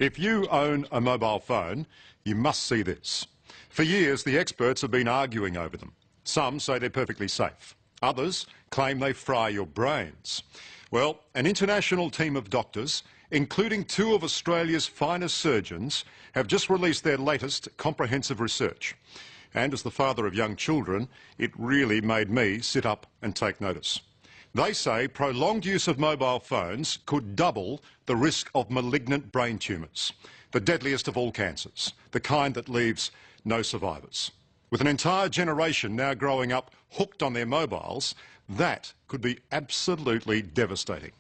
If you own a mobile phone, you must see this. For years, the experts have been arguing over them. Some say they're perfectly safe. Others claim they fry your brains. Well, an international team of doctors, including two of Australia's finest surgeons, have just released their latest comprehensive research. And as the father of young children, it really made me sit up and take notice. They say prolonged use of mobile phones could double the risk of malignant brain tumours, the deadliest of all cancers, the kind that leaves no survivors. With an entire generation now growing up hooked on their mobiles, that could be absolutely devastating.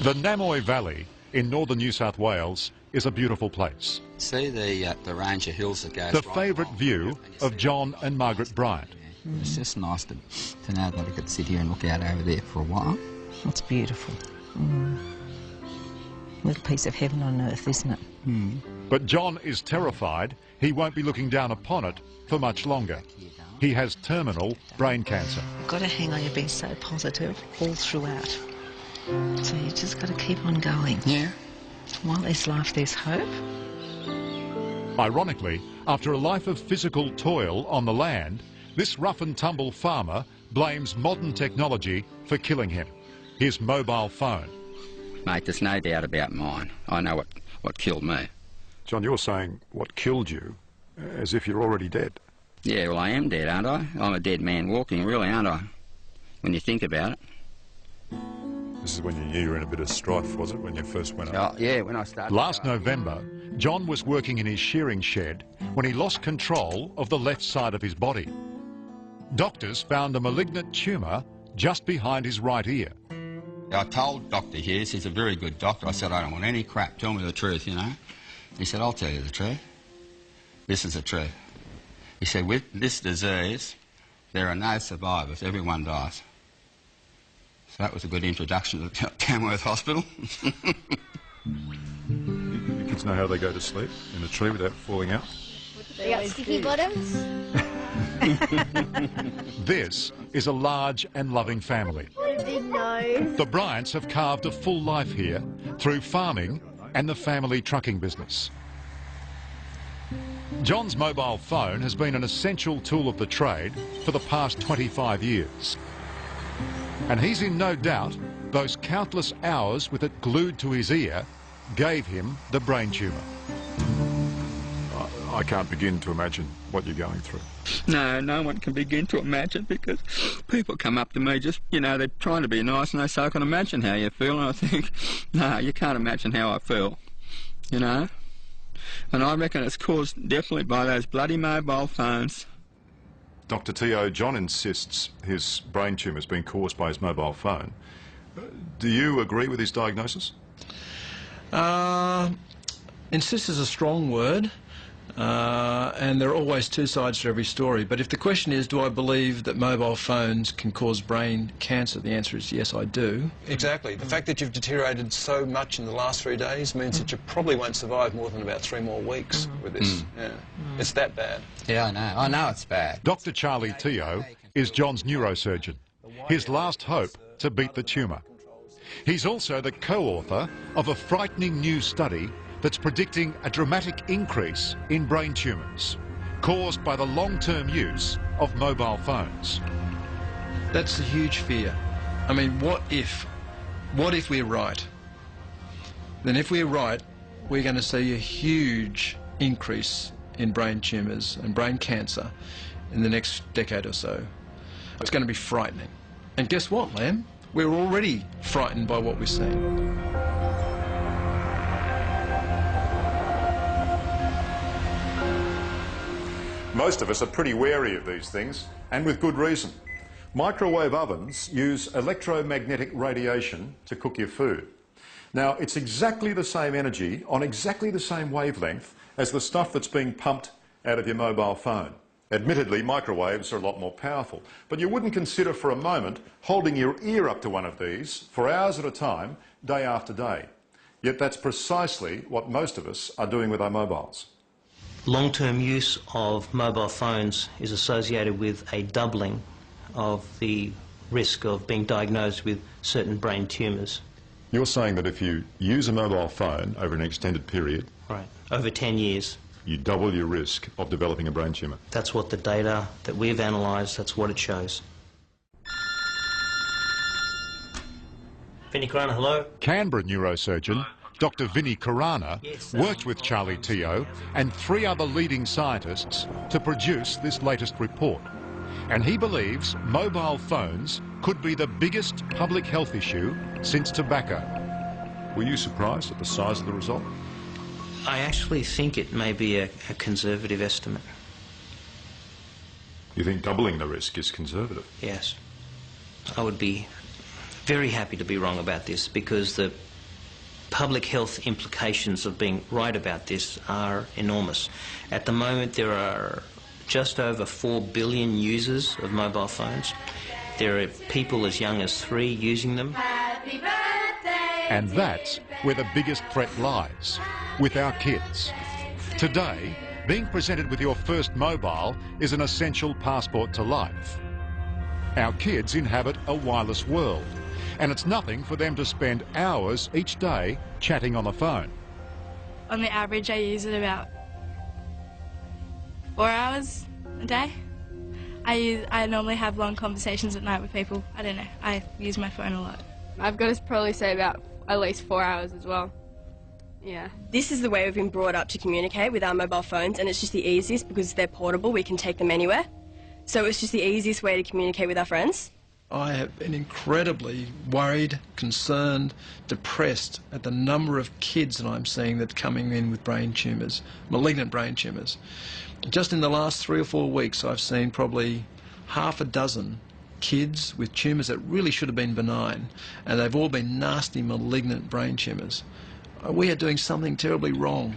The Namoy Valley in northern New South Wales is a beautiful place. See the range of hills that goes the favourite view of John and Margaret Bryant. It's just nice to know that I could sit here and look out over there for a while. It's beautiful. Little piece of heaven on earth, isn't it? But John is terrified he won't be looking down upon it for much longer. He has terminal brain cancer. You've got to hang on, you've been so positive all throughout. So you just got to keep on going. Yeah. While there's life, there's hope. Ironically, after a life of physical toil on the land, this rough-and-tumble farmer blames modern technology for killing him, his mobile phone. Mate, there's no doubt about mine. I know what killed me. John, you're saying what killed you as if you're already dead. Yeah, well, I am dead, aren't I? I'm a dead man walking, really, aren't I? When you think about it. This is when you knew you were in a bit of strife, was it, when you first went up? Oh, yeah, when I started. Last November, John was working in his shearing shed when he lost control of the left side of his body. Doctors found a malignant tumour just behind his right ear. I told Dr. Hughes, he's a very good doctor, I said, I don't want any crap, tell me the truth, you know. He said, I'll tell you the truth. This is the truth. He said, with this disease, there are no survivors, everyone dies. So that was a good introduction to Tamworth Hospital. Your kids know how they go to sleep in a tree without falling out? They got sticky bottoms. This is a large and loving family. What a big nose. The Bryants have carved a full life here through farming and the family trucking business. John's mobile phone has been an essential tool of the trade for the past 25 years. And he's in no doubt those countless hours with it glued to his ear gave him the brain tumour. I can't begin to imagine what you're going through. No, no one can begin to imagine, because people come up to me just, you know, they're trying to be nice and they say, I can imagine how you feel, and I think, no, you can't imagine how I feel, you know. And I reckon it's caused definitely by those bloody mobile phones. Dr. T.O. John insists his brain tumour has been caused by his mobile phone. Do you agree with his diagnosis? Insist is a strong word, and there are always two sides to every story. But if the question is, do I believe that mobile phones can cause brain cancer, the answer is yes, I do. Exactly. The fact that you've deteriorated so much in the last 3 days means that you probably won't survive more than about 3 more weeks with this. Yeah. It's that bad. Yeah, I know. I know it's bad. Dr. Charlie T.O. is John's neurosurgeon, his last hope to beat the tumour. He's also the co-author of a frightening new study that's predicting a dramatic increase in brain tumours caused by the long-term use of mobile phones. That's a huge fear. I mean, what if we're right? Then if we're right, we're going to see a huge increase in brain tumours and brain cancer in the next decade or so. It's going to be frightening. And guess what, Lamb? We're already frightened by what we're seeing. Most of us are pretty wary of these things, and with good reason. Microwave ovens use electromagnetic radiation to cook your food. Now, it's exactly the same energy on exactly the same wavelength as the stuff that's being pumped out of your mobile phone. Admittedly, microwaves are a lot more powerful, but you wouldn't consider for a moment holding your ear up to one of these for hours at a time, day after day. Yet that's precisely what most of us are doing with our mobiles. Long-term use of mobile phones is associated with a doubling of the risk of being diagnosed with certain brain tumours. You're saying that if you use a mobile phone over an extended period, Right, over 10 years. you double your risk of developing a brain tumour. That's what the data that we've analysed, that's what it shows. Vinnie Corana, hello. Canberra neurosurgeon Dr. Vinnie Corana worked with Charlie Teo and 3 other leading scientists to produce this latest report. And he believes mobile phones could be the biggest public health issue since tobacco. Were you surprised at the size of the result? I actually think it may be a conservative estimate. You think doubling the risk is conservative? Yes. I would be very happy to be wrong about this, because the public health implications of being right about this are enormous. At the moment, there are just over 4 billion users of mobile phones. There are people as young as 3 using them. And that's where the biggest threat lies, with our kids. Today, being presented with your first mobile is an essential passport to life. Our kids inhabit a wireless world, and it's nothing for them to spend hours each day chatting on the phone. On the average, I use it about 4 hours a day. I normally have long conversations at night with people. I don't know, I use my phone a lot. I've got to probably say about at least 4 hours as well. Yeah. This is the way we've been brought up to communicate with our mobile phones, and it's just the easiest because they're portable, we can take them anywhere. So it's just the easiest way to communicate with our friends. I have been incredibly worried, concerned, depressed at the number of kids that I'm seeing that are coming in with brain tumours, malignant brain tumours. Just in the last 3 or 4 weeks, I've seen probably half a dozen kids with tumours that really should have been benign, and they've all been nasty, malignant brain tumours. We are doing something terribly wrong.